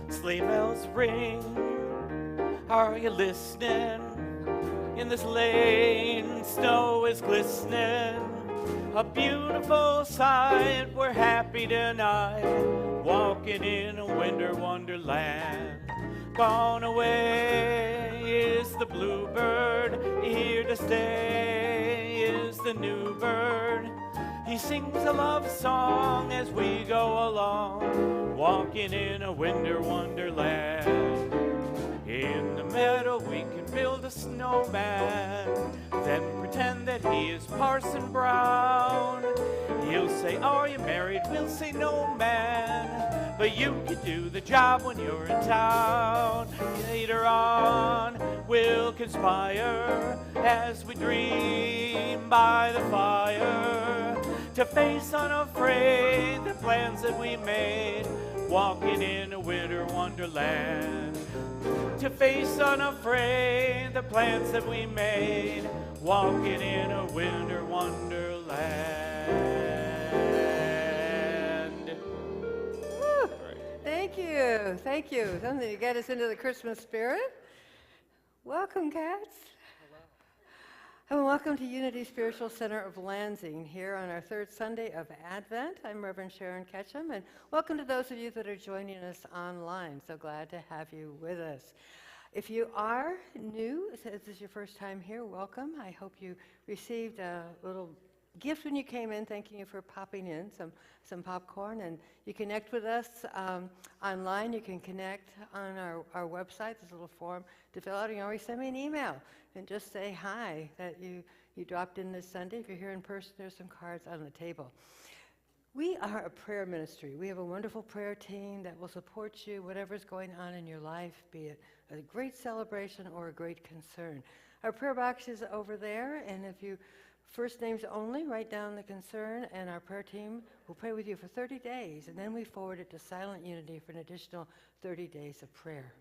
Sleigh bells ring, are you listening? In this lane, snow is glistening. A beautiful sight, we're happy tonight, walking in a winter wonderland. Gone away is the bluebird, here to stay is the new bird. He sings a love song as we go along, walking in a winter wonderland. In the meadow we can build a snowman, then pretend that he is Parson Brown. He'll say, are you married? We'll say, no, man, but you can do the job when you're in town. Later on we'll conspire as we dream by the fire, to face unafraid the plans that we made, walking in a winter wonderland. To face unafraid the plans that we made, walking in a winter wonderland. Woo. Thank you, thank you. Something to get us into the Christmas spirit. Welcome, cats. And welcome to Unity Spiritual Center of Lansing, here on our third Sunday of Advent. I'm Reverend Sharon Ketchum, and welcome to those of you that are joining us online. So glad to have you with us. If you are new, if this is your first time here, welcome. I hope you received a little gift when you came in, thanking you for popping in some popcorn. And you connect with us online. You can connect on our website. There's a little form to fill out. You can always send me an email and just say hi, that you dropped in this Sunday. If you're here in person, there's some cards on the table. We are a prayer ministry. We have a wonderful prayer team that will support you, whatever's going on in your life, be it a great celebration or a great concern. Our prayer box is over there, and if you first names only, write down the concern, and our prayer team will pray with you for 30 days, and then we forward it to Silent Unity for an additional 30 days of prayer.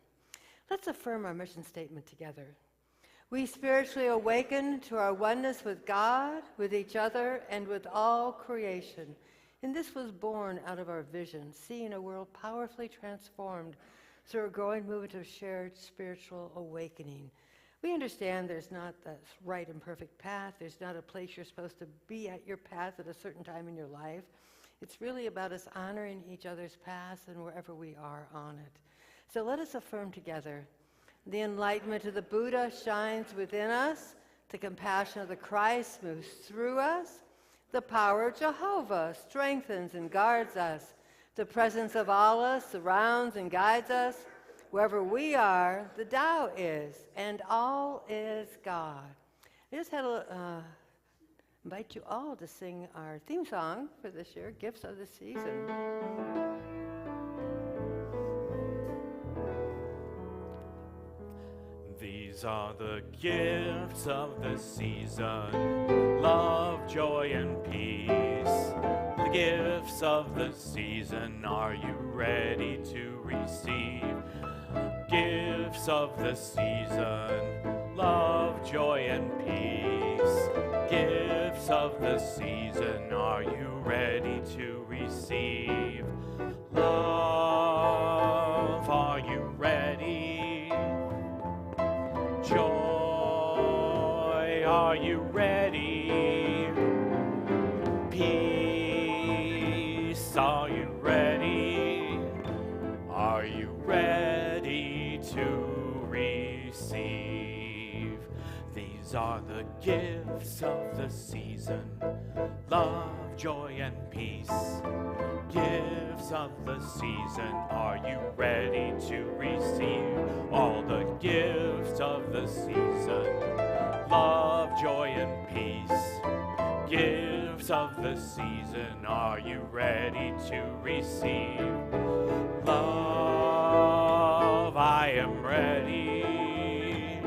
Let's affirm our mission statement together. We spiritually awaken to our oneness with God, with each other, and with all creation. And this was born out of our vision, seeing a world powerfully transformed through a growing movement of shared spiritual awakening. We understand there's not that right and perfect path. There's not a place you're supposed to be at your path at a certain time in your life. It's really about us honoring each other's paths and wherever we are on it. So let us affirm together. The enlightenment of the Buddha shines within us. The compassion of the Christ moves through us. The power of Jehovah strengthens and guards us. The presence of Allah surrounds and guides us. Wherever we are, the Tao is, and all is God. I just had to invite you all to sing our theme song for this year, Gifts of the Season. These are the gifts of the season, love, joy, and peace. The gifts of the season, are you ready to receive? Gifts of the season, love, joy, and peace. Gifts of the season, are you ready to receive? Love, are you ready? Joy, are you ready? Peace, are you ready? Are you ready to receive? These are the gifts of the season, love, joy, and peace. Gifts of the season, are you ready to receive? All the gifts of the season, love, joy, and peace. Gifts of the season, are you ready to receive? Love, I am ready.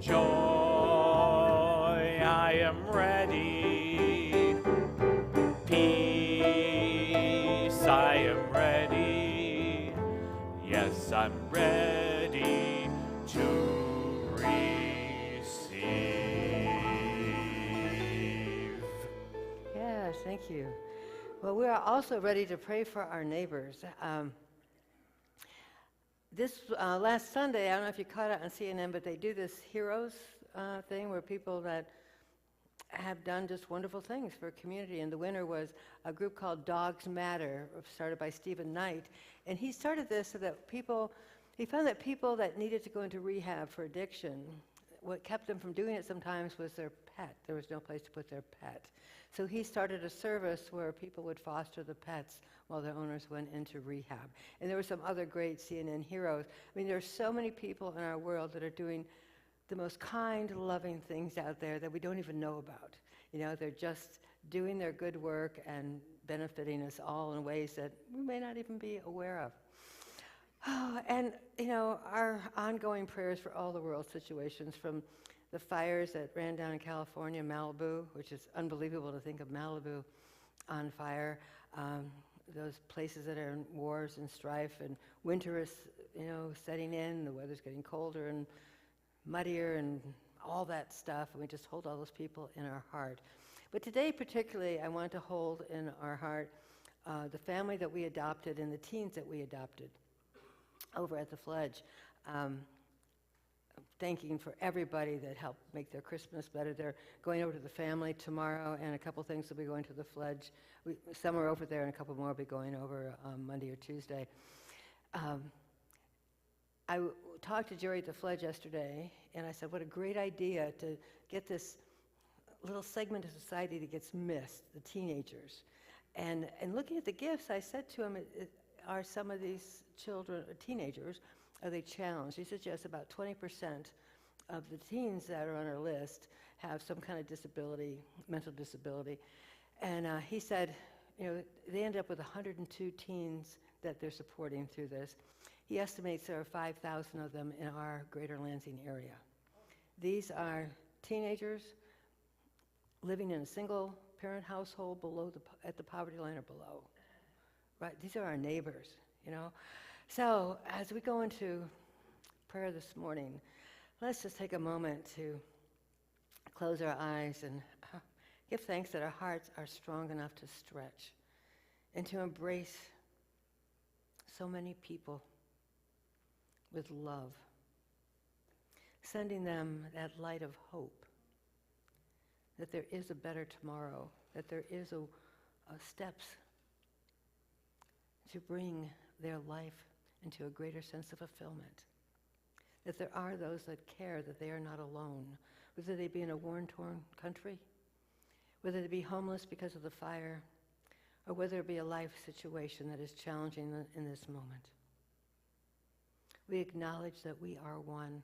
Joy, I am ready. Peace, I am ready. Yes, I'm ready to receive. Yes, thank you. Well, we are also ready to pray for our neighbors. This last Sunday, I don't know if you caught it on CNN, but they do this heroes thing where people that have done just wonderful things for a community. And the winner was a group called Dogs Matter, started by Stephen Knight. And he started this so that he found that people that needed to go into rehab for addiction, what kept them from doing it sometimes was their pet. There was no place to put their pet. So he started a service where people would foster the pets while their owners went into rehab. And there were some other great CNN heroes. I mean, there are so many people in our world that are doing the most kind, loving things out there that we don't even know about. You know, they're just doing their good work and benefiting us all in ways that we may not even be aware of. Oh, and, you know, our ongoing prayers for all the world situations, from the fires that ran down in California, Malibu, which is unbelievable to think of Malibu on fire, those places that are in wars and strife, and winter is, you know, setting in, the weather's getting colder and muddier and all that stuff, and we just hold all those people in our heart. But today particularly, I want to hold in our heart the family that we adopted and the teens that we adopted over at the Fledge. Thanking for everybody that helped make their Christmas better. They're going over to the family tomorrow, and a couple things will be going to the Fledge. Some are over there, and a couple more will be going over Monday or Tuesday. I talked to Jerry at the Fledge yesterday, and I said, what a great idea to get this little segment of society that gets missed, the teenagers. And looking at the gifts, I said to him, are some of these children, or teenagers, are they challenged? He said, yes, about 20% of the teens that are on our list have some kind of disability, mental disability. And he said, you know, they end up with 102 teens that they're supporting through this. He estimates there are 5,000 of them in our greater Lansing area. These are teenagers living in a single-parent household at the poverty line or below. Right? These are our neighbors, you know. So as we go into prayer this morning, let's just take a moment to close our eyes and give thanks that our hearts are strong enough to stretch and to embrace so many people with love. sending them that light of hope, that there is a better tomorrow, that there is a steps to bring their life into a greater sense of fulfillment, that there are those that care that they are not alone, whether they be in a war-torn country, whether they be homeless because of the fire, or whether it be a life situation that is challenging in this moment. We acknowledge that we are one,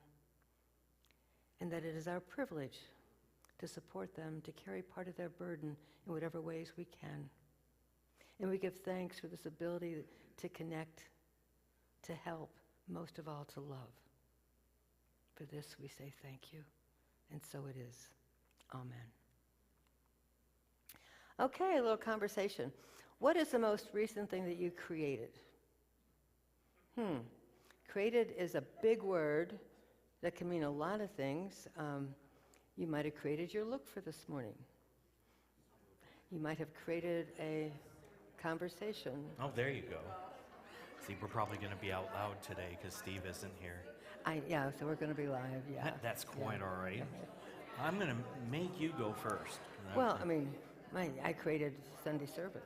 and that it is our privilege to support them, to carry part of their burden in whatever ways we can. And we give thanks for this ability to connect, to help, most of all to love. For this we say thank you, and so it is. Amen. Okay, a little conversation. What is the most recent thing that you created? Created is a big word that can mean a lot of things. You might have created your look for this morning. You might have created a conversation. Oh, there you go. See, we're probably going to be out loud today because Steve isn't here. Yeah, so we're going to be live, yeah. That's quite all right. I'm going to make you go first. Well, I mean, I created Sunday service.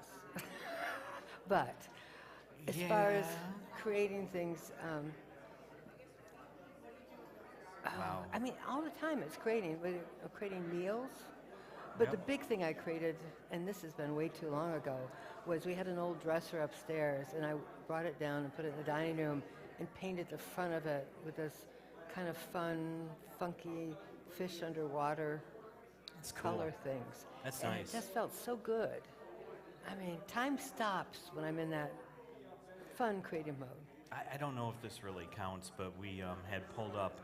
But as far as creating things, wow. I mean, all the time it's creating meals. But the big thing I created, and this has been way too long ago, was we had an old dresser upstairs, and I brought it down and put it in the dining room and painted the front of it with this kind of fun, funky fish underwater color things. That's and nice. It just felt so good. I mean, time stops when I'm in that fun creative mode. I don't know if this really counts, but we had pulled up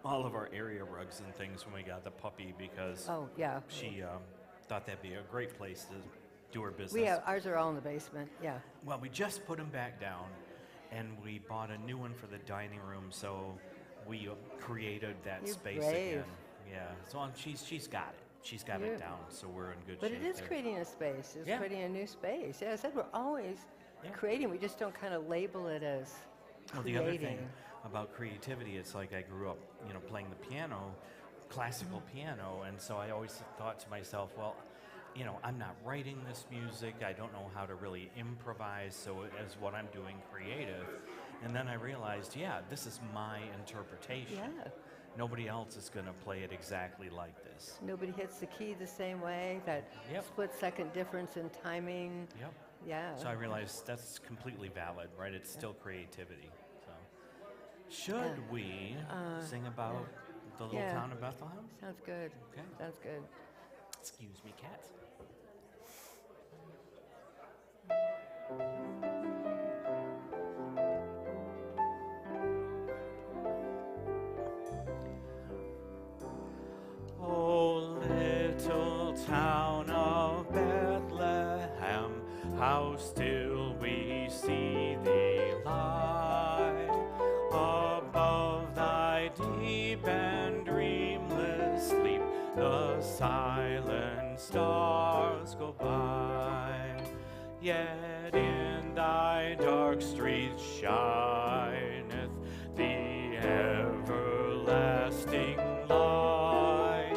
all of our area rugs and things when we got the puppy because she thought that'd be a great place to do her business. Ours are all in the basement, yeah. Well, we just put them back down, and we bought a new one for the dining room, so we created that space again. Yeah, so she's got it. She's got it down, so we're in good shape. But it is creating a space. It's creating a new space. Yeah, I said we're always creating. We just don't kind of label it as creating. The other thing about creativity, it's like I grew up, playing the piano, classical piano, and so I always thought to myself, well, I'm not writing this music. I don't know how to really improvise, so as what I'm doing creative. And then I realized, this is my interpretation. Yeah. Nobody else is going to play it exactly like this. Nobody hits the key the same way, that split-second difference in timing. Yep. Yeah. So I realized that's completely valid, right? It's still creativity. So, should we sing about the little town of Bethlehem? Sounds good. Okay. Sounds good. Excuse me, cats. Oh, little town of Bethlehem, how still we see thee lie above thy deep and dreamless sleep. The silent stars go by, yet in thy dark streets shineth the everlasting light.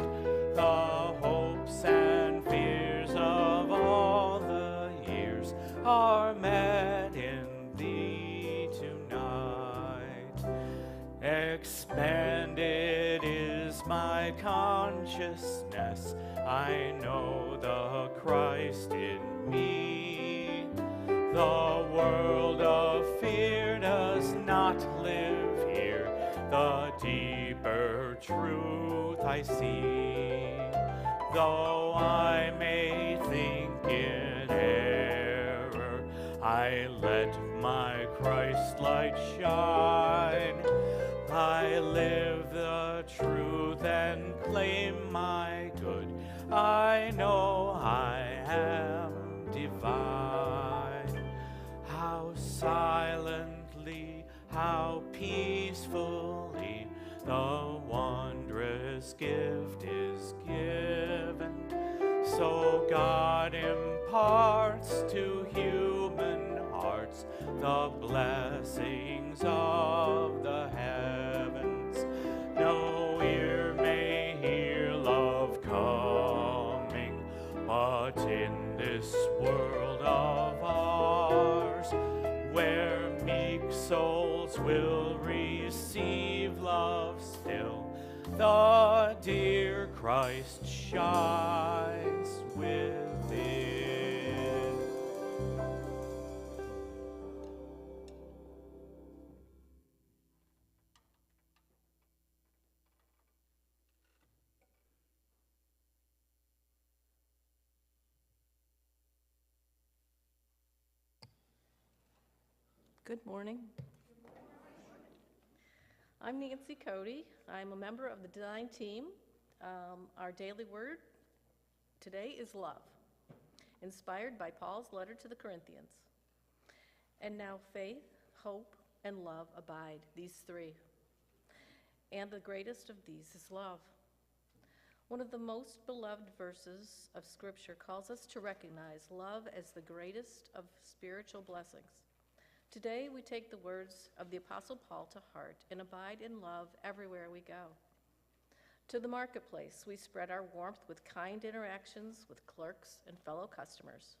The hopes and fears of all the years are met in thee tonight. Expanded is my consciousness, I know the Christ in me. The world of fear does not live here, the deeper truth I see. Though I may think in error, I let my Christ light shine. I live the truth and claim my good. I know I am divine. How silently, how peacefully the wondrous gift is given. So God imparts to human hearts the blessings of the heavens. But in this world of ours, where meek souls will receive love still, the dear Christ shines within. Good morning. I'm Nancy Cody. I'm a member of the design team. Our daily word today is love, inspired by Paul's letter to the Corinthians. And now faith, hope, and love abide, these three. And the greatest of these is love. One of the most beloved verses of Scripture calls us to recognize love as the greatest of spiritual blessings. Today, we take the words of the Apostle Paul to heart and abide in love everywhere we go. To the marketplace, we spread our warmth with kind interactions with clerks and fellow customers.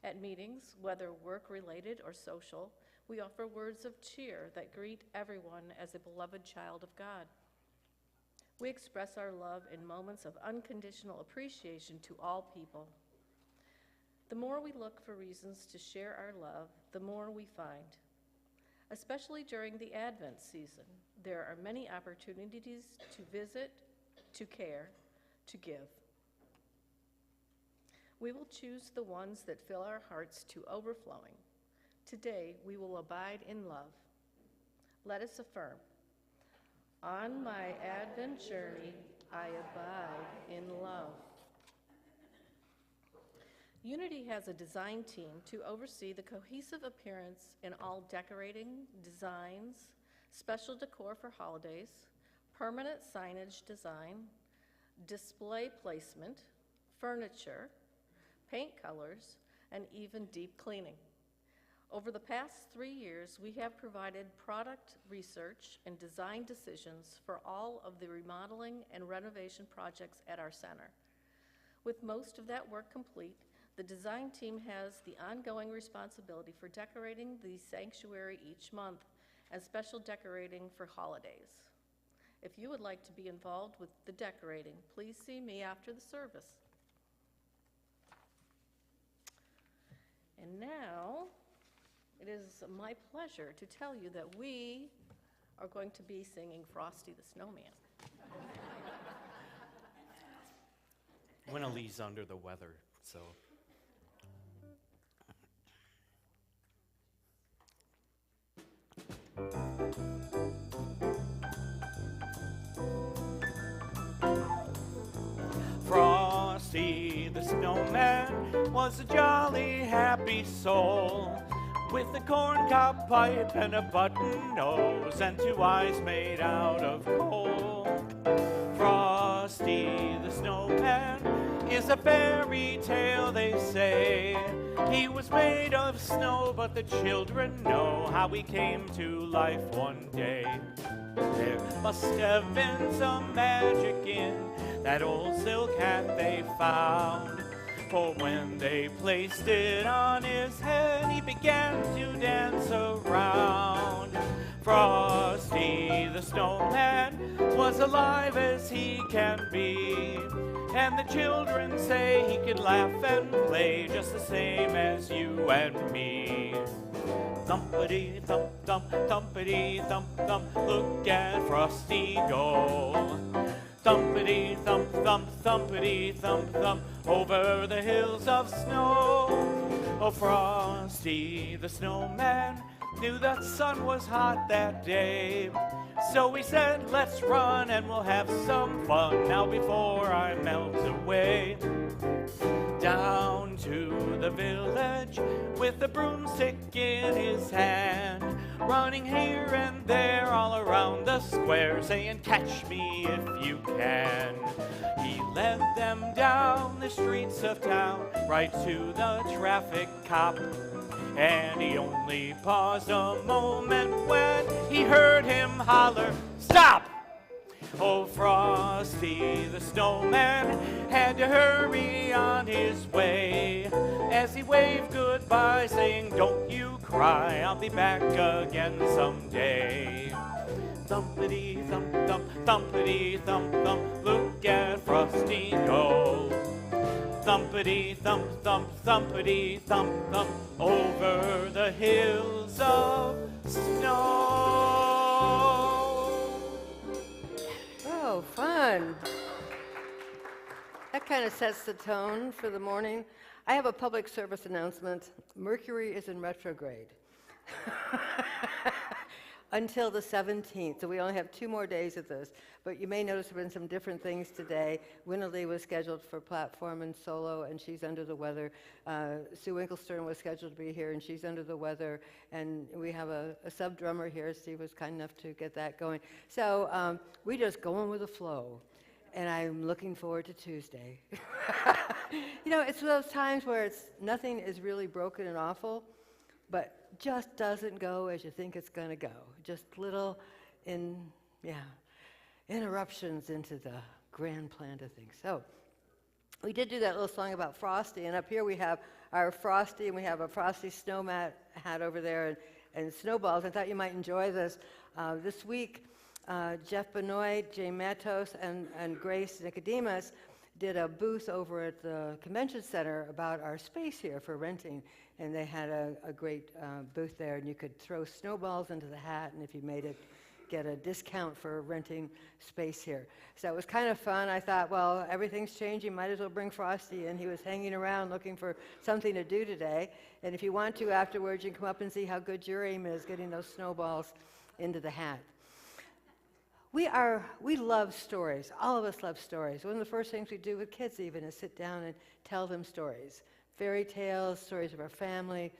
At meetings, whether work-related or social, we offer words of cheer that greet everyone as a beloved child of God. We express our love in moments of unconditional appreciation to all people. The more we look for reasons to share our love, the more we find. Especially during the Advent season, there are many opportunities to visit, to care, to give. We will choose the ones that fill our hearts to overflowing. Today, we will abide in love. Let us affirm, on my Advent journey, I abide in love. Unity has a design team to oversee the cohesive appearance in all decorating, designs, special decor for holidays, permanent signage design, display placement, furniture, paint colors, and even deep cleaning. Over the past 3 years, we have provided product research and design decisions for all of the remodeling and renovation projects at our center. With most of that work complete, the design team has the ongoing responsibility for decorating the sanctuary each month and special decorating for holidays. If you would like to be involved with the decorating, please see me after the service. And now, it is my pleasure to tell you that we are going to be singing Frosty the Snowman. Winnie-Lee's under the weather, so. Frosty the Snowman was a jolly, happy soul, with a corncob pipe and a button nose and 2 eyes made out of coal. Frosty the Snowman is a fairy tale, they say. He was made of snow, but the children know how he came to life one day. There must have been some magic in that old silk hat they found, for when they placed it on his head, he began to dance around. Frosty the Snowman was alive as he can be, and the children say he could laugh and play just the same as you and me. Thumpity thump thump, thumpity thump thump, look at Frosty go. Thumpity thump thump, thumpity thump thump, over the hills of snow. Oh, Frosty the Snowman knew that sun was hot that day, so he said, let's run and we'll have some fun now before I melt away. Down to the village with a broomstick in his hand, running here and there all around the square, saying, catch me if you can. He led them down the streets of town, right to the traffic cop, and he only paused a moment when he heard him holler, stop! Oh, Frosty the snowman had to hurry on his way as he waved goodbye, saying, "Don't you cry, I'll be back again someday." Thumpity thump thump, thumpity thump thump, look at Frosty go. Thumpity thump thump, thumpity thump thump, over the hills of snow. Oh, fun. That kind of sets the tone for the morning. I have a public service announcement. Mercury is in retrograde until the 17th, so we only have 2 more days of this. But you may notice there have been some different things today. Winnerly was scheduled for platform and solo, and she's under the weather. Sue Winkelstern was scheduled to be here, and she's under the weather. And we have a sub-drummer here. Steve was kind enough to get that going. So we just going with the flow. And I'm looking forward to Tuesday. You know, it's those times where nothing is really broken and awful, but just doesn't go as you think it's going to go. Just little interruptions into the grand plan of things. So we did do that little song about Frosty, and up here we have our Frosty, and we have a Frosty snow hat over there and snowballs. I thought you might enjoy this. This week, Jeff Benoit, Jay Matos, and Grace Nicodemus did a booth over at the convention center about our space here for renting, and they had a great booth there, and you could throw snowballs into the hat, and if you made it, get a discount for renting space here. So it was kind of fun. I thought, well, everything's changing, might as well bring Frosty in. He was hanging around looking for something to do today, and if you want to afterwards, you can come up and see how good your aim is getting those snowballs into the hat. We love stories. All of us love stories. One of the first things we do with kids even is sit down and tell them stories. Fairy tales, stories of our family.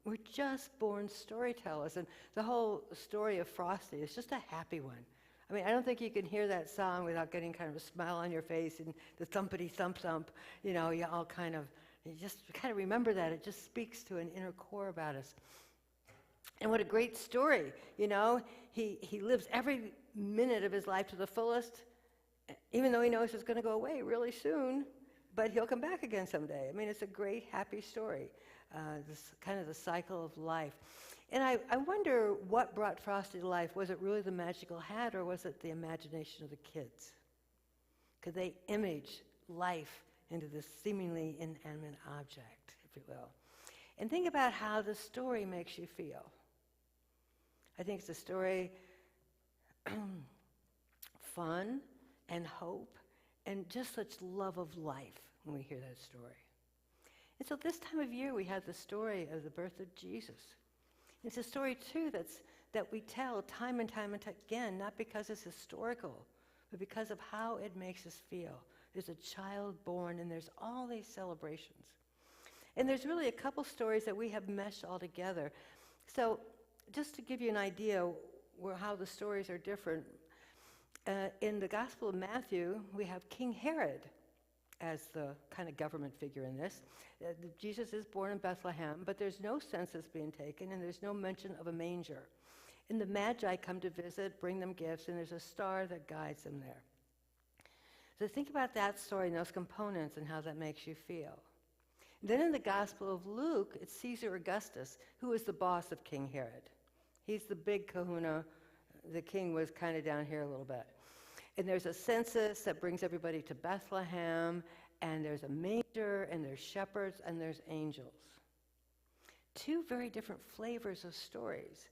We're just born storytellers. And the whole story of Frosty is just a happy one. I mean, I don't think you can hear that song without getting kind of a smile on your face and the thumpity thump thump. You know, you just kind of remember that. It just speaks to an inner core about us. And what a great story, you know. He lives every minute of his life to the fullest, even though he knows it's going to go away really soon, but he'll come back again someday. I mean, it's a great, happy story, this kind of the cycle of life. And I wonder what brought Frosty to life. Was it really the magical hat, or was it the imagination of the kids? Could they image life into this seemingly inanimate object, if you will? And think about how the story makes you feel. I think it's a story fun and hope and just such love of life when we hear that story. And so this time of year we have the story of the birth of Jesus. It's a story too that we tell time and time again, not because it's historical, but because of how it makes us feel. There's a child born, and there's all these celebrations. And there's really a couple stories that we have meshed all together. So just to give you an idea how the stories are different, in the Gospel of Matthew, we have King Herod as the kind of government figure in this. Jesus is born in Bethlehem, but there's no census being taken, and there's no mention of a manger. And the Magi come to visit, bring them gifts, and there's a star that guides them there. So think about that story and those components and how that makes you feel. Then in the Gospel of Luke, it's Caesar Augustus, who is the boss of King Herod. He's the big kahuna. The king was kind of down here a little bit. And there's a census that brings everybody to Bethlehem, and there's a manger, and there's shepherds, and there's angels. 2 very different flavors of stories,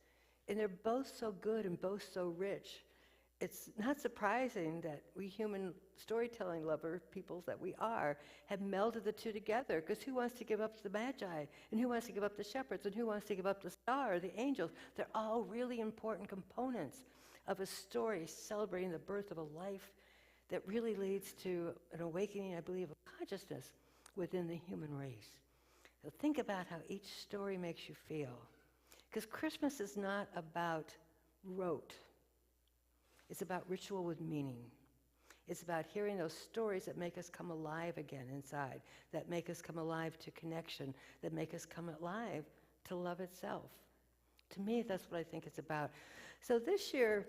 and they're both so good and both so rich. It's not surprising that we human storytelling lover peoples that we are have melded the 2 together, because who wants to give up the Magi, and who wants to give up the shepherds, and who wants to give up the star, the angels? They're all really important components of a story celebrating the birth of a life that really leads to an awakening, I believe, of consciousness within the human race. So think about how each story makes you feel, because Christmas is not about rote. It's about ritual with meaning. It's about hearing those stories that make us come alive again inside, that make us come alive to connection, that make us come alive to love itself. To me, that's what I think it's about. So this year,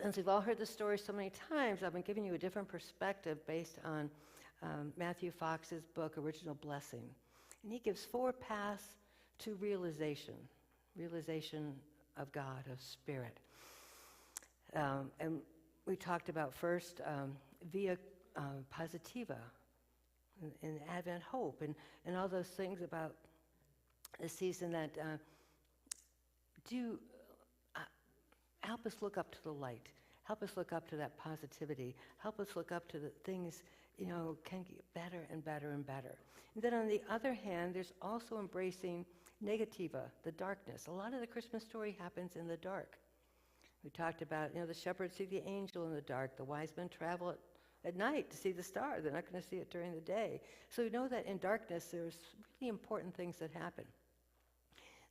Since we've all heard the story so many times, I've been giving you a different perspective based on Matthew Fox's book, Original Blessing. And he gives 4 paths to realization of God, of spirit. And we talked about first via Positiva and Advent hope and all those things about the season that do help us look up to the light, help us look up to that positivity, help us look up to the things, can get better and better and better. And then on the other hand, there's also embracing negativa, the darkness. A lot of the Christmas story happens in the dark. We talked about, the shepherds see the angel in the dark, the wise men travel at night to see the star. They're not going to see it during the day. So we know that in darkness there's really important things that happen.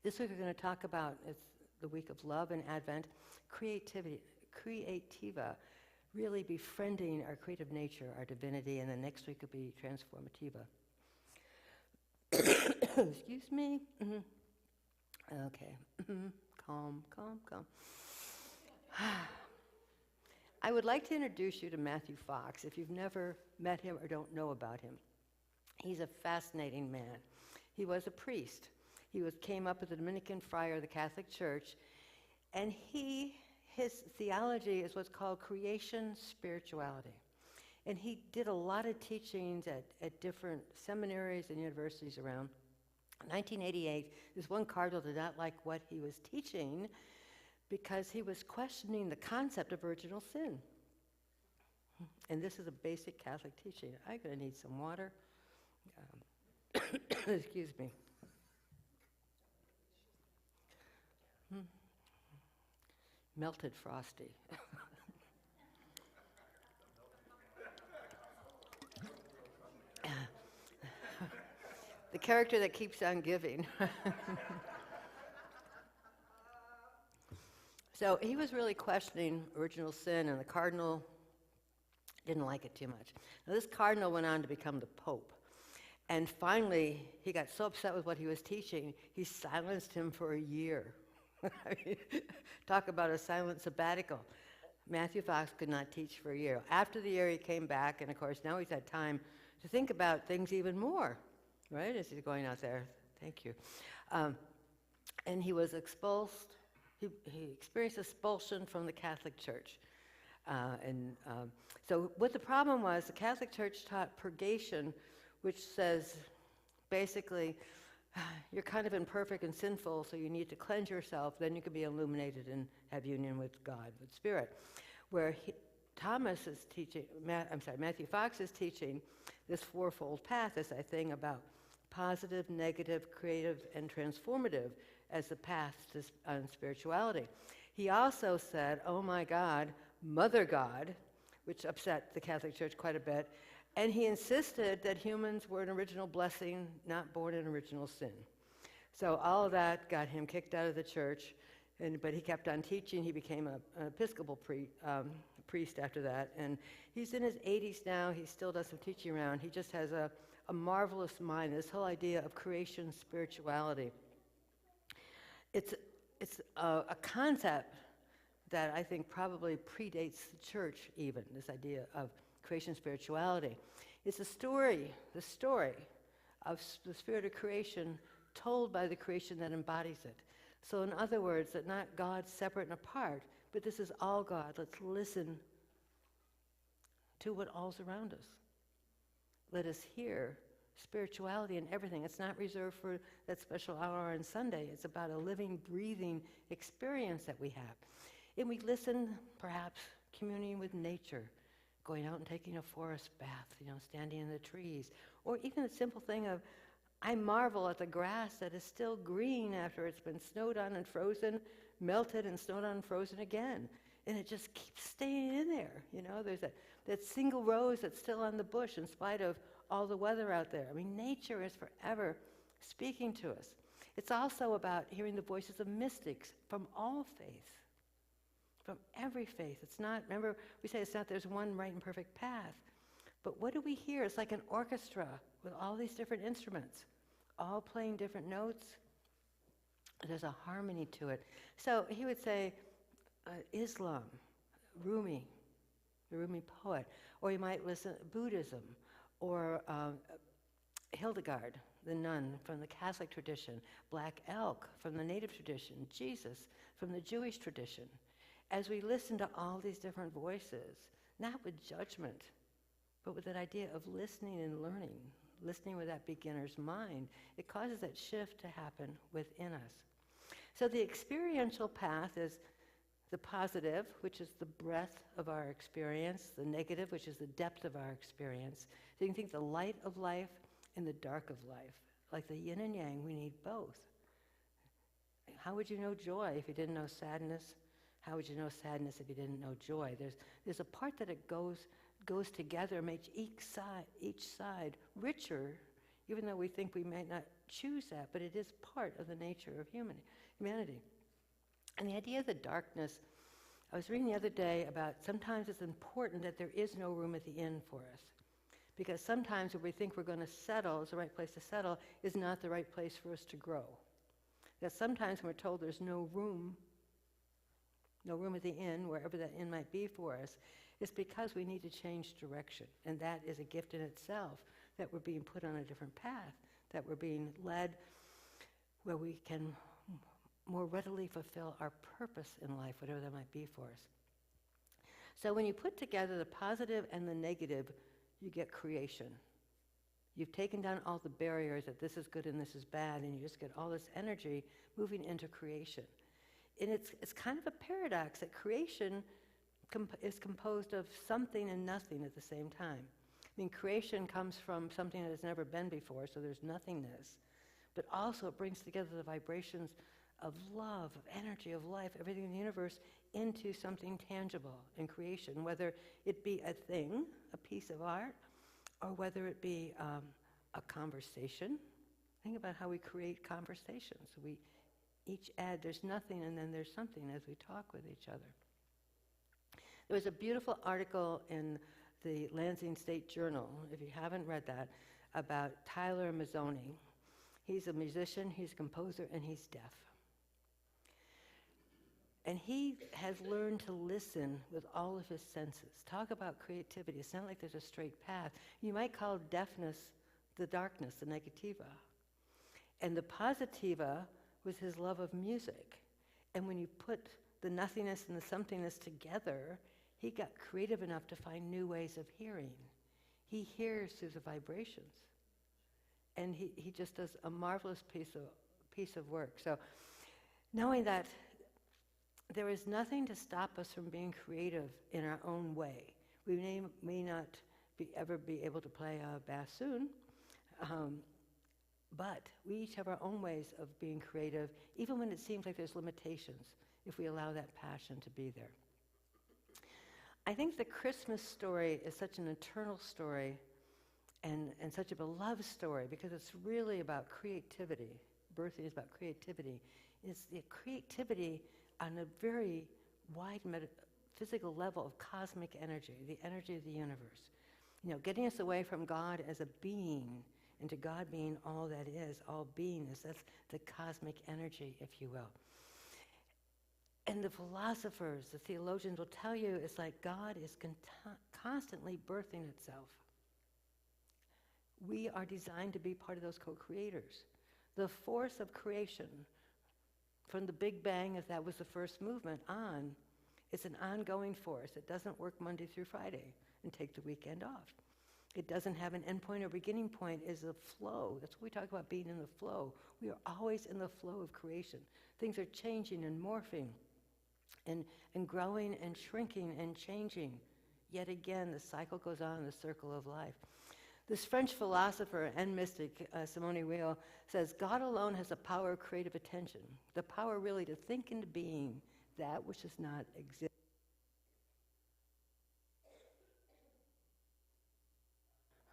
This week we're going to talk about, it's the week of love and Advent, Creativa, really befriending our creative nature, our divinity, and then next week will be Transformativa. Excuse me. Okay. Calm. I would like to introduce you to Matthew Fox, if you've never met him or don't know about him. He's a fascinating man. He was a priest. Came up as a Dominican friar of the Catholic Church, and his theology is what's called creation spirituality. And he did a lot of teachings at different seminaries and universities around. In 1988, this one cardinal did not like what he was teaching because he was questioning the concept of original sin. And this is a basic Catholic teaching. I'm going to need some water. Excuse me. Melted Frosty. The character that keeps on giving. So he was really questioning original sin, and the cardinal didn't like it too much. Now, this cardinal went on to become the Pope. And finally, he got so upset with what he was teaching, he silenced him for a year. I mean, talk about a silent sabbatical. Matthew Fox could not teach for a year. After the year, he came back, and of course, now he's had time to think about things even more, right, as he's going out there. Thank you. And he was expulsed. He experienced expulsion from the Catholic Church. So what the problem was, the Catholic Church taught purgation, which says, basically, you're kind of imperfect and sinful, so you need to cleanse yourself, then you can be illuminated and have union with God, with Spirit. Where Matthew Fox is teaching this 4-fold path, this thing about positive, negative, creative, and transformative as the path to spirituality. He also said, oh my God, Mother God, which upset the Catholic Church quite a bit, and he insisted that humans were an original blessing, not born in original sin. So all of that got him kicked out of the church, but he kept on teaching. He became an Episcopal priest after that, and he's in his 80s now. He still does some teaching around. He just has a marvelous mind, this whole idea of creation spirituality. It's a concept that I think probably predates the church even, this idea of creation spirituality. It's the story of the spirit of creation told by the creation that embodies it. So in other words, that not God separate and apart, but this is all God. Let's listen to what all's around us. Let us hear spirituality in everything. It's not reserved for that special hour on Sunday. It's about a living, breathing experience that we have. And we listen, perhaps, communing with nature, going out and taking a forest bath, standing in the trees. Or even the simple thing of, I marvel at the grass that is still green after it's been snowed on and frozen, melted and snowed on and frozen again. And it just keeps staying in there. There's that single rose that's still on the bush in spite of all the weather out there. I mean, nature is forever speaking to us. It's also about hearing the voices of mystics from all faiths, from every faith. It's not, remember, we say it's not there's one right and perfect path. But what do we hear? It's like an orchestra with all these different instruments, all playing different notes. There's a harmony to it. So he would say, Islam, Rumi, the Rumi poet. Or you might listen to Buddhism, or Hildegard, the nun from the Catholic tradition, Black Elk from the Native tradition, Jesus from the Jewish tradition. As we listen to all these different voices, not with judgment, but with that idea of listening and learning, listening with that beginner's mind, it causes that shift to happen within us. So the experiential path is the positive, which is the breadth of our experience, the negative, which is the depth of our experience. So you can think the light of life and the dark of life. Like the yin and yang, we need both. How would you know joy if you didn't know sadness? How would you know sadness if you didn't know joy? There's a part that it goes together, makes each side richer, even though we think we might not choose that, but it is part of the nature of humanity. And the idea of the darkness, I was reading the other day about sometimes it's important that there is no room at the inn for us. Because sometimes where we think we're going to settle is the right place to settle is not the right place for us to grow. That sometimes when we're told there's no room at the inn, wherever that inn might be for us, it's because we need to change direction. And that is a gift in itself, that we're being put on a different path, that we're being led where we can more readily fulfill our purpose in life, whatever that might be for us. So when you put together the positive and the negative, you get creation. You've taken down all the barriers that this is good and this is bad, and you just get all this energy moving into creation. And it's kind of a paradox that creation is composed of something and nothing at the same time. I mean, creation comes from something that has never been before, so there's nothingness. But also it brings together the vibrations of love, of energy, of life, everything in the universe into something tangible in creation, whether it be a thing, a piece of art, or whether it be a conversation. Think about how we create conversations. We each add, there's nothing and then there's something as we talk with each other. There was a beautiful article in the Lansing State Journal, if you haven't read that, about Tyler Mazzoni. He's a musician, he's a composer, and he's deaf. And he has learned to listen with all of his senses. Talk about creativity. It's not like there's a straight path. You might call deafness the darkness, the negativa. And the positiva was his love of music. And when you put the nothingness and the somethingness together, he got creative enough to find new ways of hearing. He hears through the vibrations. And he just does a marvelous piece of work. So knowing that there is nothing to stop us from being creative in our own way. We may not ever be able to play a bassoon, but we each have our own ways of being creative, even when it seems like there's limitations, if we allow that passion to be there. I think the Christmas story is such an eternal story and such a beloved story because it's really about creativity. Birthing is about creativity. It's the creativity on a very wide physical level of cosmic energy, the energy of the universe. You know, getting us away from God as a being into God being all that is, all beingness. That's the cosmic energy, if you will. And the philosophers, the theologians will tell you it's like God is constantly birthing itself. We are designed to be part of those co-creators. The force of creation, from the Big Bang, as that was the first movement, on, it's an ongoing force. It doesn't work Monday through Friday and take the weekend off. It doesn't have an end point or beginning point. It's a flow. That's what we talk about, being in the flow. We are always in the flow of creation. Things are changing and morphing and growing and shrinking and changing. Yet again, the cycle goes on in the circle of life. This French philosopher and mystic, Simone Weil, says, God alone has the power of creative attention, the power really to think into being that which does not exist.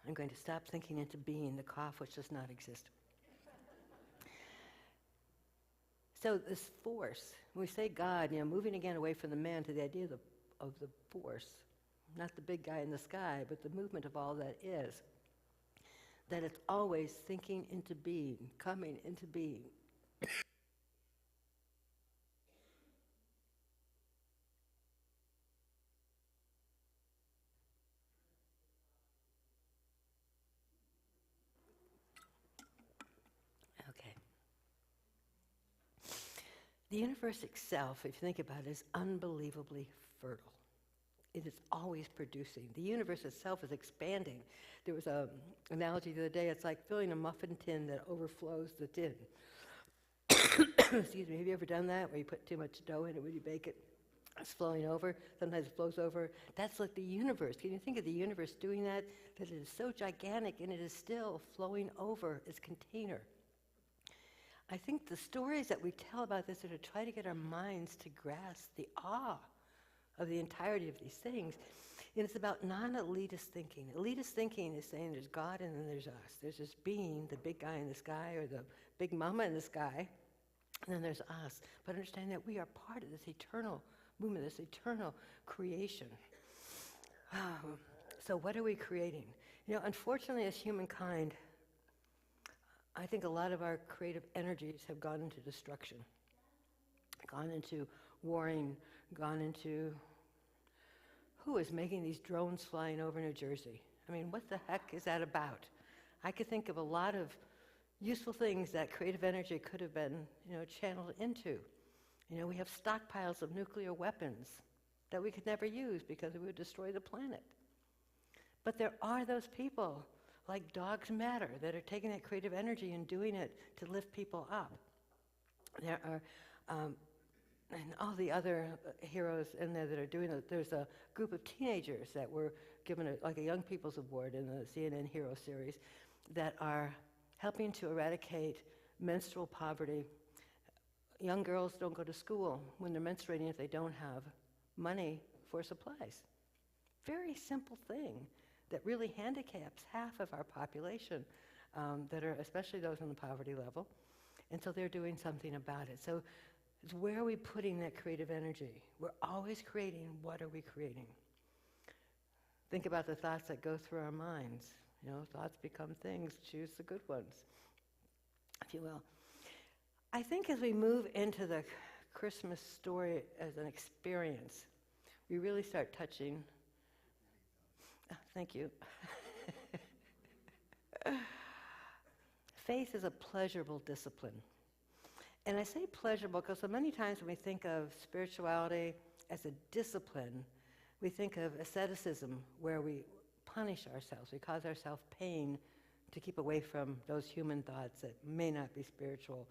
I'm going to stop thinking into being the cough which does not exist. So this force, when we say God, moving again away from the man to the idea of the force, not the big guy in the sky, but the movement of all that is, that it's always thinking into being, coming into being. The universe itself, if you think about it, is unbelievably fertile. It is always producing. The universe itself is expanding. There was an analogy the other day, it's like filling a muffin tin that overflows the tin. Excuse me, have you ever done that, where you put too much dough in it when you bake it? It's flowing over, sometimes it flows over. That's like the universe. Can you think of the universe doing that? That it is so gigantic and it is still flowing over its container. I think the stories that we tell about this are to try to get our minds to grasp the awe of the entirety of these things. And it's about non-elitist thinking. Elitist thinking is saying there's God and then there's us. There's this being, the big guy in the sky, or the big mama in the sky, and then there's us. But understand that we are part of this eternal movement, this eternal creation. So what are we creating? You know, unfortunately, as humankind, I think a lot of our creative energies have gone into destruction, gone into warring, gone into who is making these drones flying over New Jersey? I mean, what the heck is that about? I could think of a lot of useful things that creative energy could have been, channeled into. You know, we have stockpiles of nuclear weapons that we could never use because it would destroy the planet. But there are those people, like Dogs Matter, that are taking that creative energy and doing it to lift people up. There are, and all the other heroes in there that are doing it. There's a group of teenagers that were given a Young People's Award in the CNN Hero series that are helping to eradicate menstrual poverty. Young girls don't go to school when they're menstruating if they don't have money for supplies. Very simple thing that really handicaps half of our population, that are especially those on the poverty level. And so they're doing something about it. So it's where are we putting that creative energy? We're always creating. What are we creating? Think about the thoughts that go through our minds. Thoughts become things. Choose the good ones, if you will. I think as we move into the Christmas story as an experience, we really start touching. Thank you. Faith is a pleasurable discipline. And I say pleasurable because so many times when we think of spirituality as a discipline, we think of asceticism, where we punish ourselves, we cause ourselves pain to keep away from those human thoughts that may not be spiritual,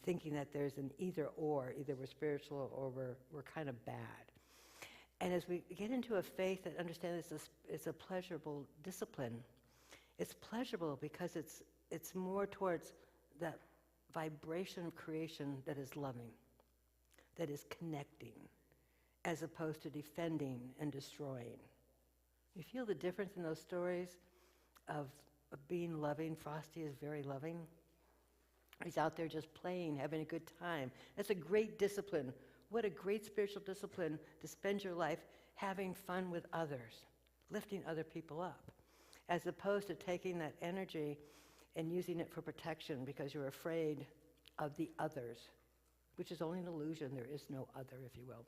thinking that there's an either or, either we're spiritual or we're kind of bad. And as we get into a faith that understands it's a pleasurable discipline, it's pleasurable because it's more towards that vibration of creation that is loving, that is connecting, as opposed to defending and destroying. You feel the difference in those stories of being loving. Frosty is very loving. He's out there just playing, having a good time. That's a great discipline. What a great spiritual discipline to spend your life having fun with others, lifting other people up, as opposed to taking that energy and using it for protection because you're afraid of the others, which is only an illusion. There is no other, if you will.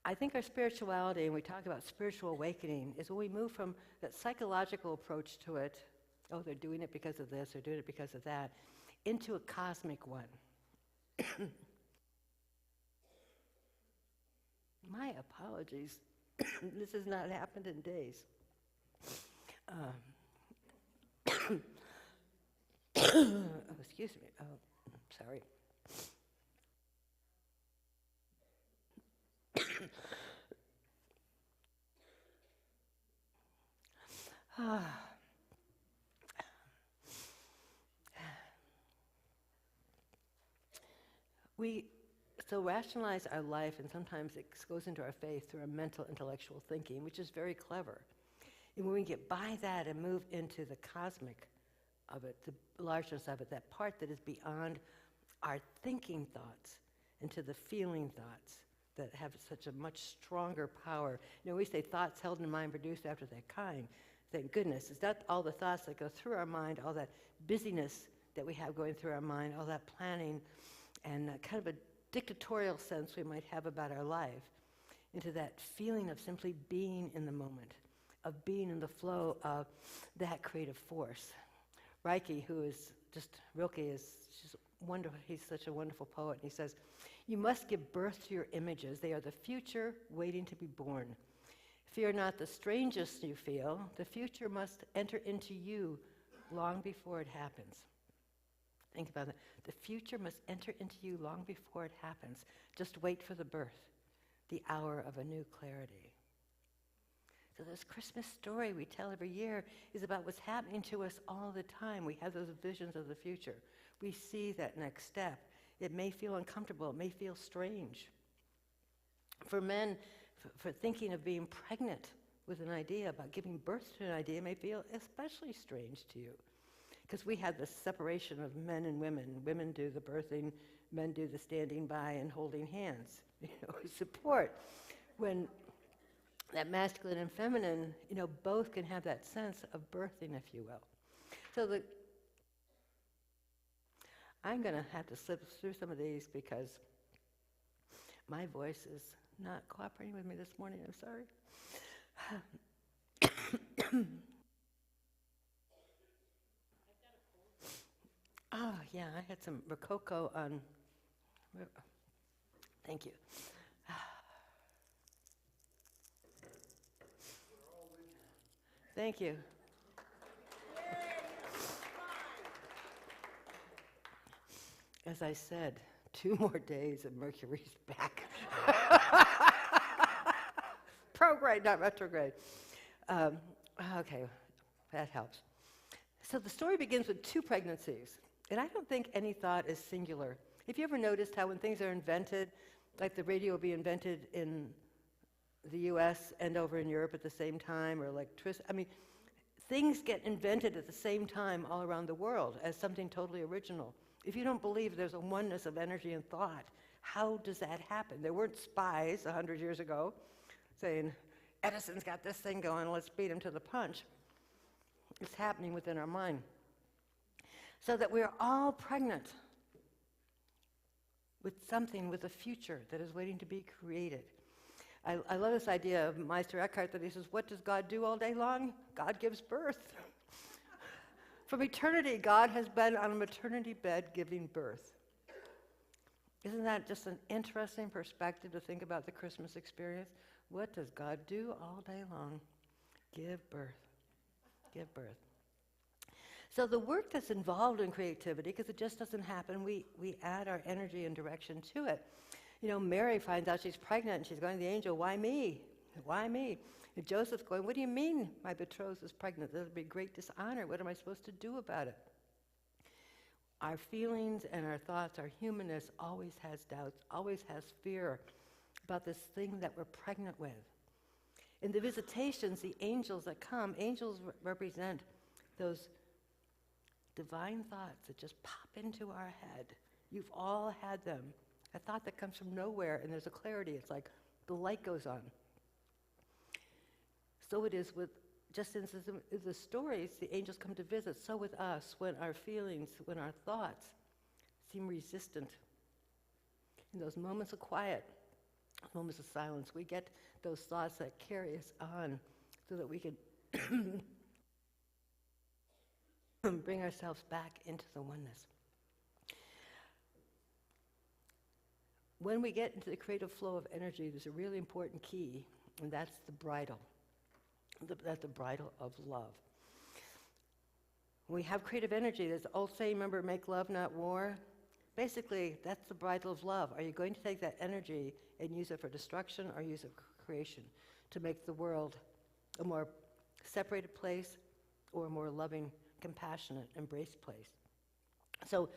I think our spirituality, and we talk about spiritual awakening, is when we move from that psychological approach to it, oh, they're doing it because of this, they're doing it because of that, into a cosmic one. My apologies. This has not happened in days. Oh, excuse me. Oh, sorry. We rationalize our life, and sometimes it goes into our faith through our mental, intellectual thinking, which is very clever. And when we get by that and move into the cosmic of it, the largeness of it, that part that is beyond our thinking thoughts, into the feeling thoughts that have such a much stronger power. We say thoughts held in mind produced after that kind. Thank goodness. It's not all the thoughts that go through our mind, all that busyness that we have going through our mind, all that planning, and kind of a dictatorial sense we might have about our life, into that feeling of simply being in the moment, of being in the flow of that creative force. Rilke is just wonderful. He's such a wonderful poet. He says, "You must give birth to your images. They are the future waiting to be born. Fear not the strangest you feel. The future must enter into you long before it happens." Think about that. The future must enter into you long before it happens. Just wait for the birth, the hour of a new clarity. So this Christmas story we tell every year is about what's happening to us all the time. We have those visions of the future. We see that next step. It may feel uncomfortable. It may feel strange. For men, for thinking of being pregnant with an idea, about giving birth to an idea, may feel especially strange to you. Because we have this separation of men and women. Women do the birthing, men do the standing by and holding hands, support. When that masculine and feminine, both can have that sense of birthing, if you will. So I'm going to have to slip through some of these because my voice is not cooperating with me this morning. I'm sorry. Oh, yeah, I had some Rococo on. Thank you. Thank you. As I said, 2 more days and Mercury's back. Prograde, not retrograde. Okay, that helps. So the story begins with 2 pregnancies, and I don't think any thought is singular. Have you ever noticed how when things are invented, like the radio will be invented in the US and over in Europe at the same time, or electricity, things get invented at the same time all around the world as something totally original. If you don't believe there's a oneness of energy and thought, how does that happen? There weren't spies 100 years ago saying, Edison's got this thing going, let's beat him to the punch. It's happening within our mind. So that we're all pregnant with something, with a future that is waiting to be created. I love this idea of Meister Eckhart that he says, what does God do all day long? God gives birth. From eternity, God has been on a maternity bed giving birth. Isn't that just an interesting perspective to think about the Christmas experience? What does God do all day long? Give birth. Give birth. So the work that's involved in creativity, because it just doesn't happen, we add our energy and direction to it. Mary finds out she's pregnant and she's going to the angel, why me? Why me? And Joseph's going, what do you mean my betrothed is pregnant? That would be great dishonor. What am I supposed to do about it? Our feelings and our thoughts, our humanness always has doubts, always has fear about this thing that we're pregnant with. In the visitations, the angels that come, angels represent those divine thoughts that just pop into our head. You've all had them. A thought that comes from nowhere, and there's a clarity. It's like the light goes on. So it is with, just as in the stories, the angels come to visit, so with us, when our feelings, when our thoughts seem resistant. In those moments of quiet, moments of silence, we get those thoughts that carry us on so that we can bring ourselves back into the oneness. When we get into the creative flow of energy, there's a really important key, and that's the bridle. That's the bridle of love. When we have creative energy, there's the old saying, remember, make love, not war. Basically, that's the bridle of love. Are you going to take that energy and use it for destruction or use it for creation to make the world a more separated place or a more loving, compassionate, embraced place? So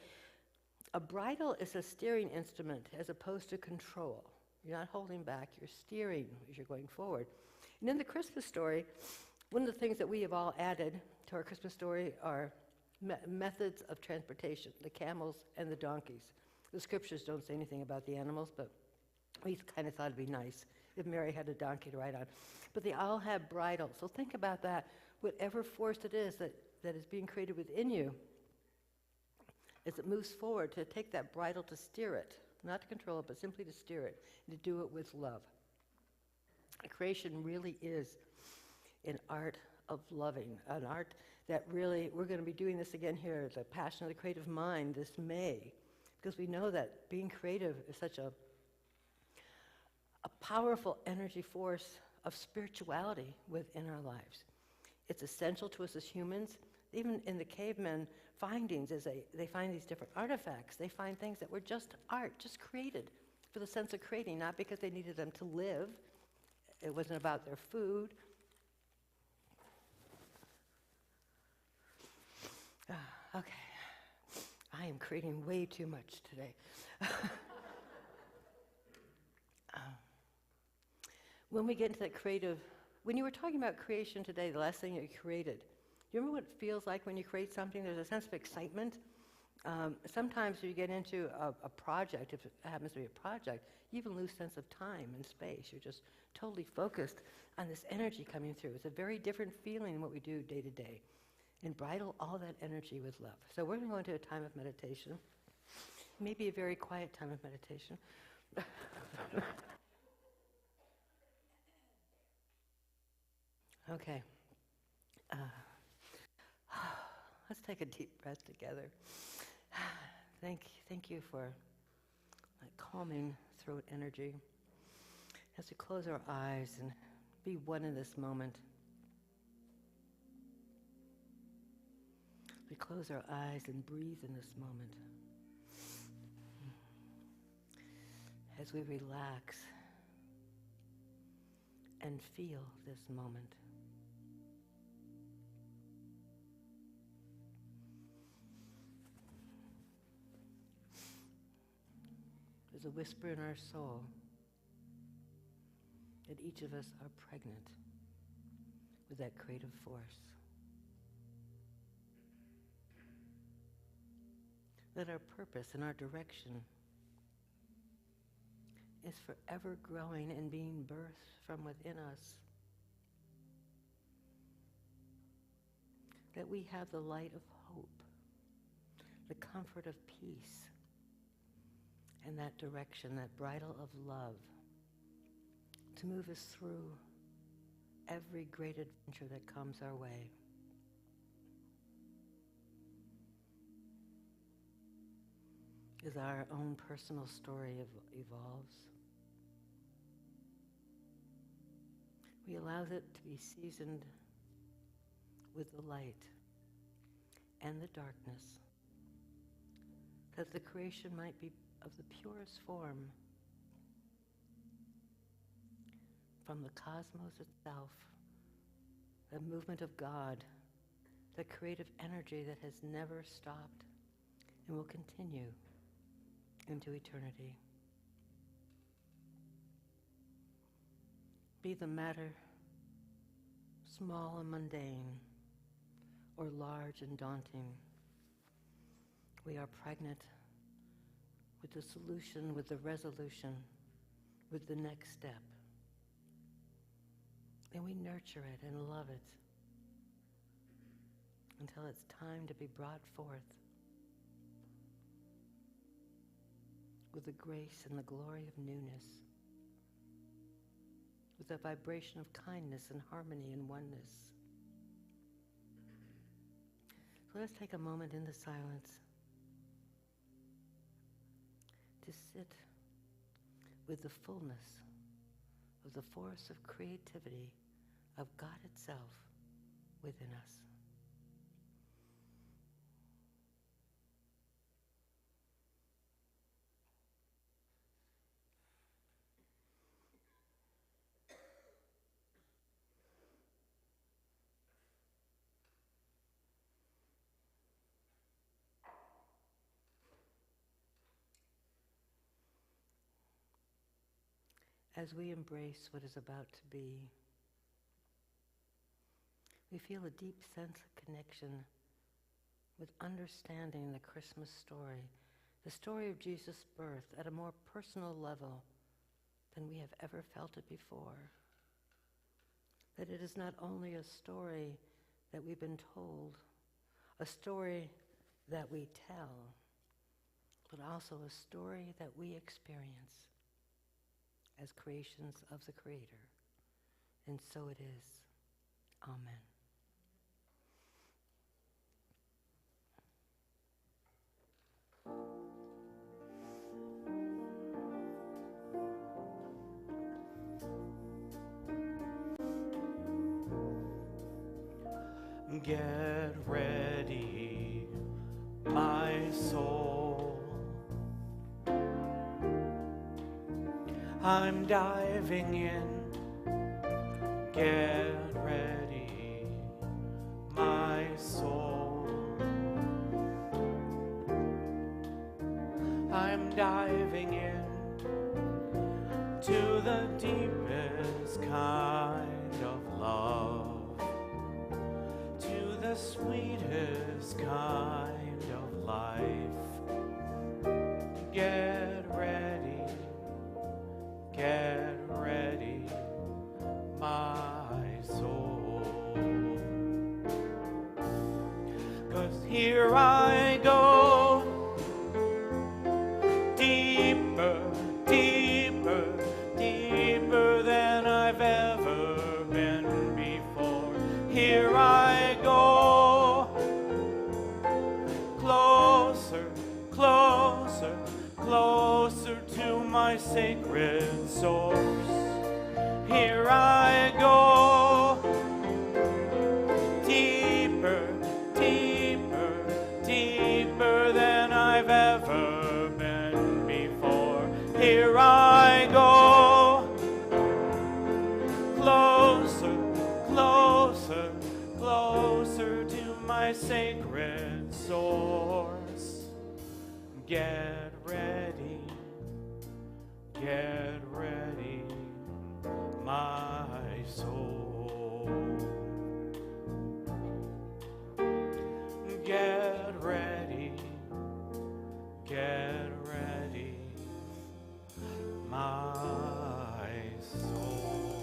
a bridle is a steering instrument as opposed to control. You're not holding back, you're steering as you're going forward. And in the Christmas story, one of the things that we have all added to our Christmas story are methods of transportation, the camels and the donkeys. The scriptures don't say anything about the animals, but we kind of thought it'd be nice if Mary had a donkey to ride on. But they all have bridles, so think about that. Whatever force it is that is being created within you, as it moves forward, to take that bridle to steer it, not to control it, but simply to steer it, and to do it with love. Creation really is an art of loving, an art that really, we're going to be doing this again here, the Passion of the Creative Mind, this May, because we know that being creative is such a powerful energy force of spirituality within our lives. It's essential to us as humans. Even in the cavemen findings, as they find these different artifacts, they find things that were just art, just created for the sense of creating, not because they needed them to live. It wasn't about their food. Okay. I am creating way too much today. When we get into that creative, when you were talking about creation today, the last thing you created, do you remember what it feels like when you create something? There's a sense of excitement. Sometimes you get into a project, if it happens to be a project, you even lose sense of time and space. You're just totally focused on this energy coming through. It's a very different feeling than what we do day to day. And bridle all that energy with love. So we're going to go into a time of meditation. Maybe a very quiet time of meditation. Okay. Let's take a deep breath together. Thank you for that calming throat energy. As we close our eyes and be one in this moment. We close our eyes and breathe in this moment. As we relax and feel this moment. There's a whisper in our soul that each of us are pregnant with that creative force. That our purpose and our direction is forever growing and being birthed from within us. That we have the light of hope, the comfort of peace, and that direction, that bridle of love, to move us through every great adventure that comes our way. As our own personal story evolves, we allow it to be seasoned with the light and the darkness, that the creation might be of the purest form from the cosmos itself, the movement of God, the creative energy that has never stopped and will continue into eternity. Be the matter small and mundane or large and daunting, we are pregnant with the solution, with the resolution, with the next step. And we nurture it and love it until it's time to be brought forth with the grace and the glory of newness, with the vibration of kindness and harmony and oneness. So let's take a moment in the silence to sit with the fullness of the force of creativity of God itself within us. As we embrace what is about to be, we feel a deep sense of connection with understanding the Christmas story, the story of Jesus' birth at a more personal level than we have ever felt it before. That it is not only a story that we've been told, a story that we tell, but also a story that we experience as creations of the Creator. And so it is. Amen. Get ready, my soul. I'm diving in. Get ready, my soul. I'm diving in to the deepest kind of love, to the sweetest kind of life. Get ready, my soul. 'Cause here I go, deeper, deeper, deeper than I've ever been before. Here I go, closer, closer, closer to my sacred source. Here I go, deeper, deeper, deeper than I've ever been before. Here I go, closer, closer, closer to my sacred source. Get ready, my soul. Get ready, my soul.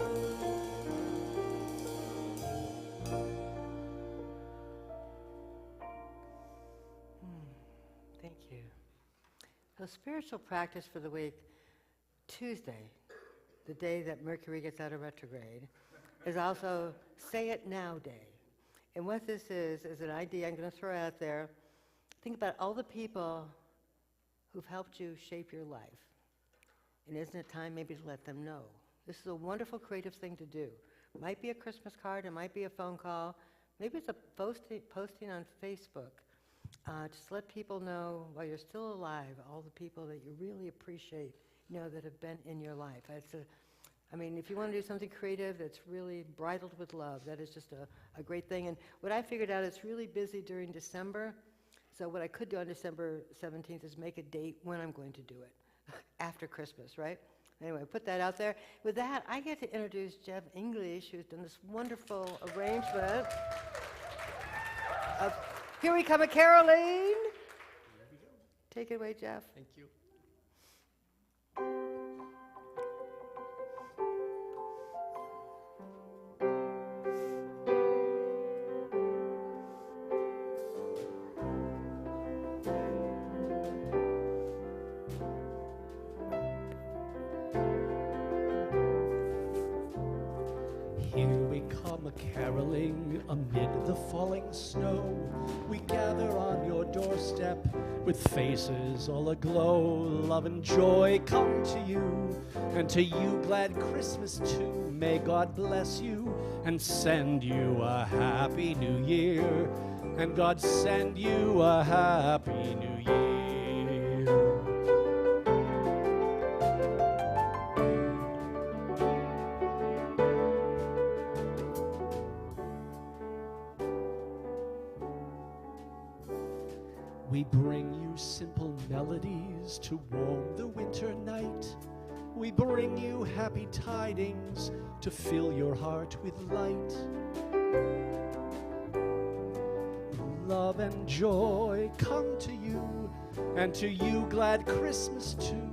Thank you. So spiritual practice for the week, Tuesday, the day that Mercury gets out of retrograde, is also Say It Now Day. And what this is an idea I'm going to throw out there. Think about all the people who've helped you shape your life. And isn't it time maybe to let them know? This is a wonderful creative thing to do. It might be a Christmas card, it might be a phone call, maybe it's a posting on Facebook. Just let people know while you're still alive, all the people that you really appreciate, that have been in your life. If you want to do something creative that's really bridled with love, that is just a great thing. And what I figured out, it's really busy during December. So what I could do on December 17th is make a date when I'm going to do it, after Christmas, right? Anyway, put that out there. With that, I get to introduce Jeff English, who's done this wonderful arrangement of Here We Come a Caroline. Take it away, Jeff. Thank you. Caroling amid the falling snow, we gather on your doorstep with faces all aglow. Love and joy come to you, and to you glad Christmas too. May God bless you and send you a happy new year, and God send you a happy new year. We bring you simple melodies to warm the winter night. We bring you happy tidings to fill your heart with light. Love and joy come to you, and to you glad Christmas too.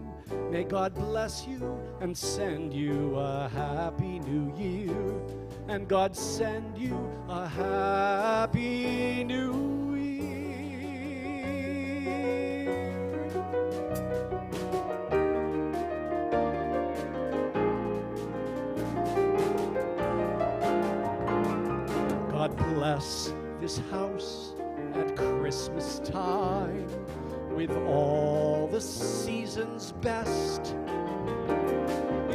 May God bless you and send you a happy new year, and God send you a happy new year. God bless this house at Christmas time with all the season's best.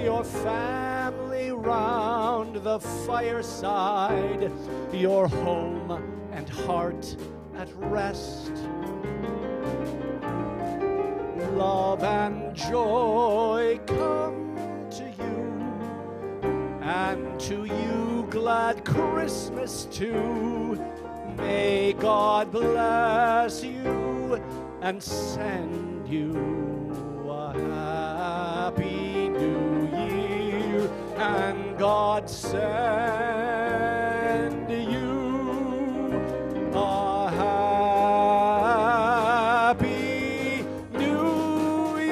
Your family round the fireside, your home and heart at rest. Love and joy come to you, and to you glad Christmas too. May God bless you and send you a happy new year, and God send you a happy new year.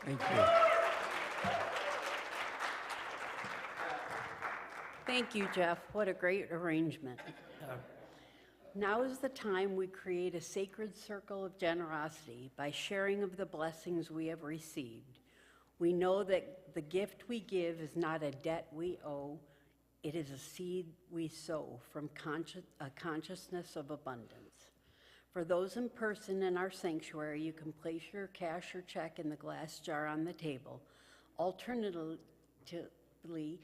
Thank you. Thank you, Jeff. What a great arrangement. Now is the time we create a sacred circle of generosity by sharing of the blessings we have received. We know that the gift we give is not a debt we owe, it is a seed we sow from a consciousness of abundance. For those in person in our sanctuary, you can place your cash or check in the glass jar on the table. Alternatively,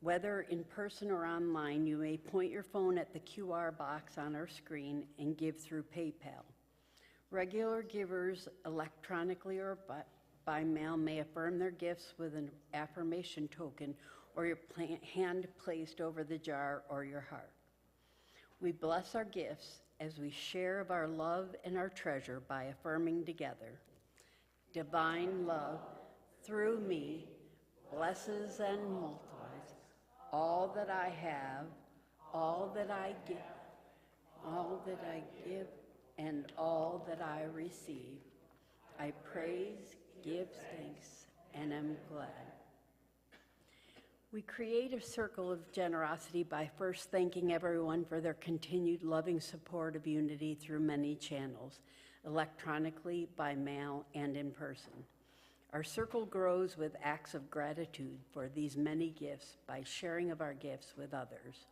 whether in person or online, you may point your phone at the QR box on our screen and give through PayPal. Regular givers, electronically or by mail, may affirm their gifts with an affirmation token or your hand placed over the jar or your heart. We bless our gifts as we share of our love and our treasure by affirming together. Divine love through me blesses and multiplies all that I have, all that I give, and all that I receive. I praise, give thanks, and am glad. We create a circle of generosity by first thanking everyone for their continued loving support of Unity through many channels, electronically, by mail, and in person. Our circle grows with acts of gratitude for these many gifts by sharing of our gifts with others.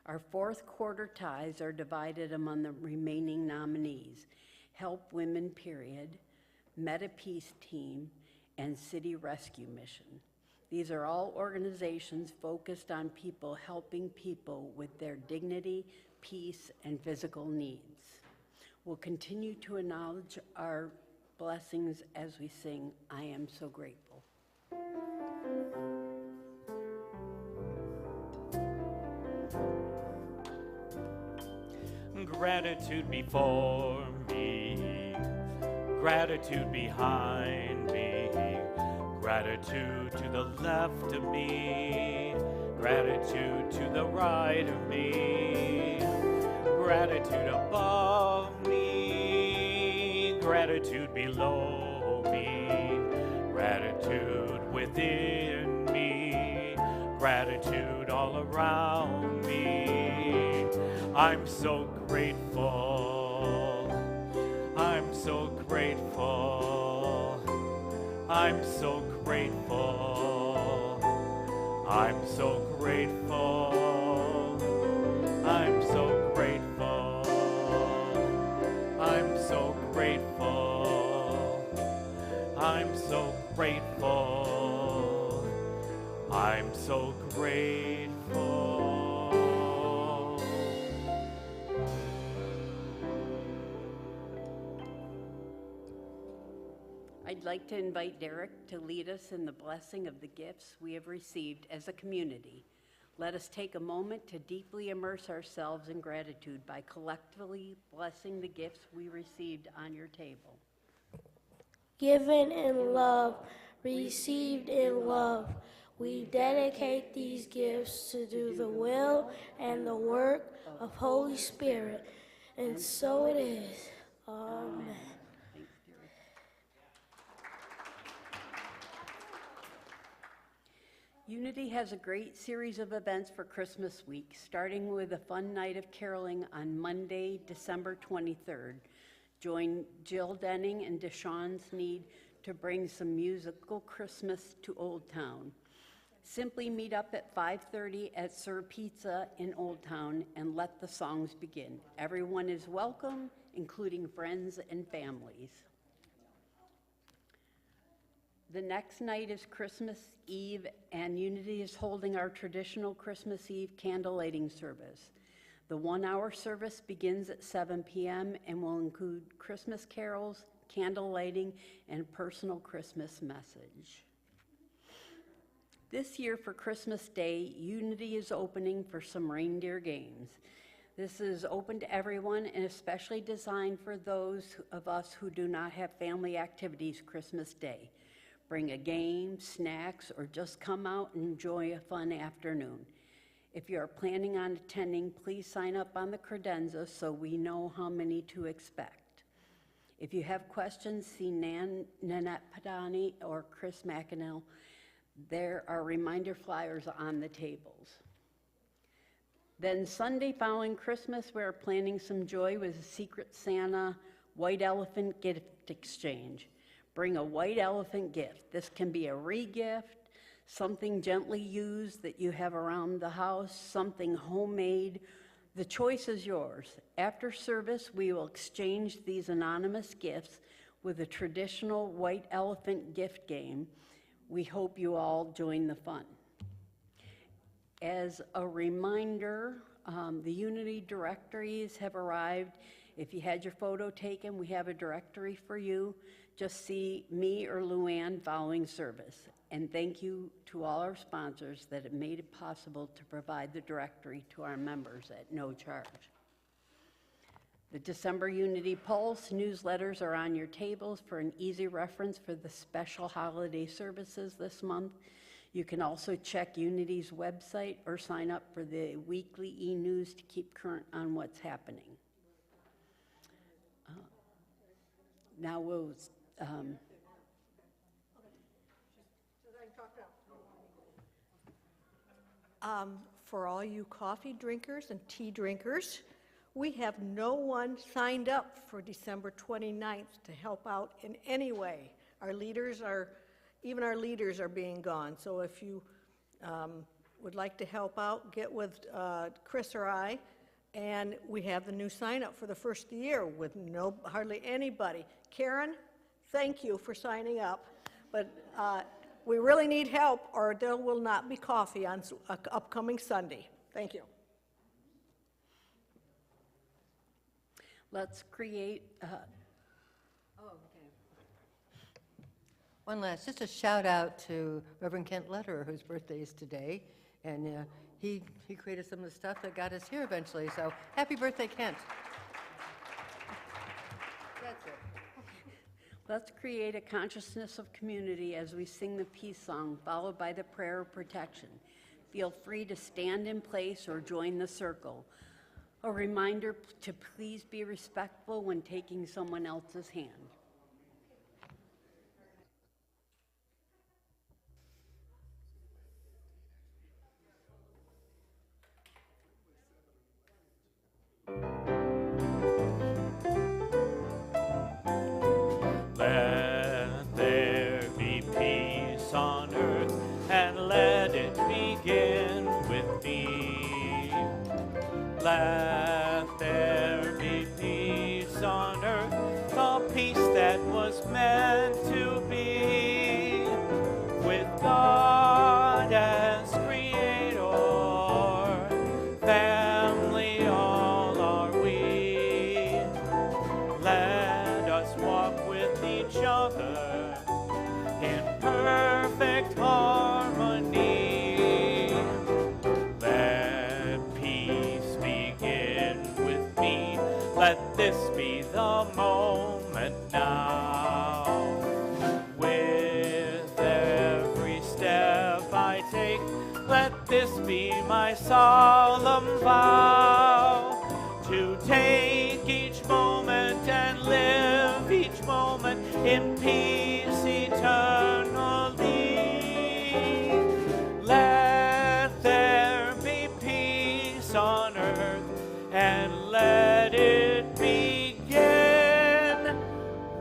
Our fourth quarter tithes are divided among the remaining nominees: Help Women Period, Meta Peace Team, and City Rescue Mission. These are all organizations focused on people helping people with their dignity, peace, and physical needs. We'll continue to acknowledge our blessings as we sing, I Am So Grateful. Gratitude before me, gratitude behind me, gratitude to the left of me, gratitude to the right of me, gratitude above me, gratitude below me, gratitude within me, gratitude all around me. I'm so grateful, I'm so grateful, I'm so grateful, I'm so grateful, I'm so grateful, I'm so grateful, I'm so grateful, I'm so grateful. I'd like to invite Derek to lead us in the blessing of the gifts we have received as a community. Let us take a moment to deeply immerse ourselves in gratitude by collectively blessing the gifts we received on your table. Given in love, received in love, we dedicate these gifts to do the will and the work of Holy Spirit, and so it is. Amen. Unity has a great series of events for Christmas week, starting with a fun night of caroling on Monday, December 23rd. Join Jill Denning and Deshawn Sneed to bring some musical Christmas to Old Town. Simply meet up at 5:30 at Sir Pizza in Old Town and let the songs begin. Everyone is welcome, including friends and families. The next night is Christmas Eve, and Unity is holding our traditional Christmas Eve candle lighting service. The 1-hour service begins at 7 p.m. and will include Christmas carols, candle lighting, and a personal Christmas message. This year for Christmas Day, Unity is opening for some reindeer games. This is open to everyone and especially designed for those of us who do not have family activities Christmas Day. Bring a game, snacks, or just come out and enjoy a fun afternoon. If you are planning on attending, please sign up on the credenza so we know how many to expect. If you have questions, see Nanette Padani or Chris McAnell. There are reminder flyers on the tables. Then Sunday following Christmas, we're planning some joy with a Secret Santa White Elephant gift exchange. Bring a white elephant gift. This can be a re-gift, something gently used that you have around the house, something homemade. The choice is yours. After service, we will exchange these anonymous gifts with a traditional white elephant gift game. We hope you all join the fun. As a reminder, the Unity directories have arrived. If you had your photo taken, we have a directory for you. Just see me or Luann following service. And thank you to all our sponsors that have made it possible to provide the directory to our members at no charge. The December Unity Pulse newsletters are on your tables for an easy reference for the special holiday services this month. You can also check Unity's website or sign up for the weekly e-news to keep current on what's happening. Now we'll for all you coffee drinkers and tea drinkers, we have no one signed up for December 29th to help out in any way. Even our leaders are being gone. So if you would like to help out, get with Chris or I, and we have the new sign up for the first year with hardly anybody. Karen, thank you for signing up, but we really need help or there will not be coffee on upcoming Sunday. Thank you. let's create. One last, just a shout out to Reverend Kent Lederer, whose birthday is today, and he created some of the stuff that got us here eventually. So happy birthday, Kent. That's it. Let's create a consciousness of community as we sing the peace song, followed by the prayer of protection. Feel free to stand in place or join the circle. A reminder to please be respectful when taking someone else's hand. Let there be peace on earth, and let it begin with me. Let there be peace on earth, a peace that was meant to be, with God as creator, family all are we. Let us walk with each other in perfect harmony. Let peace begin with me. Let this be the moment now. With every step I take, let this be my solemn vow, to take each moment and live each moment in peace eternally. Let there be peace on earth, and let it begin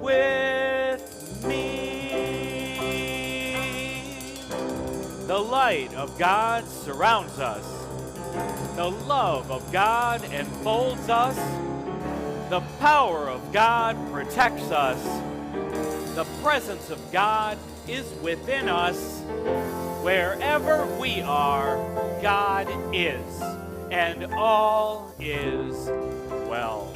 with me. light of God surrounds us. The love of God enfolds us. The power of God protects us. The presence of God is within us. Wherever we are, God is, and all is well.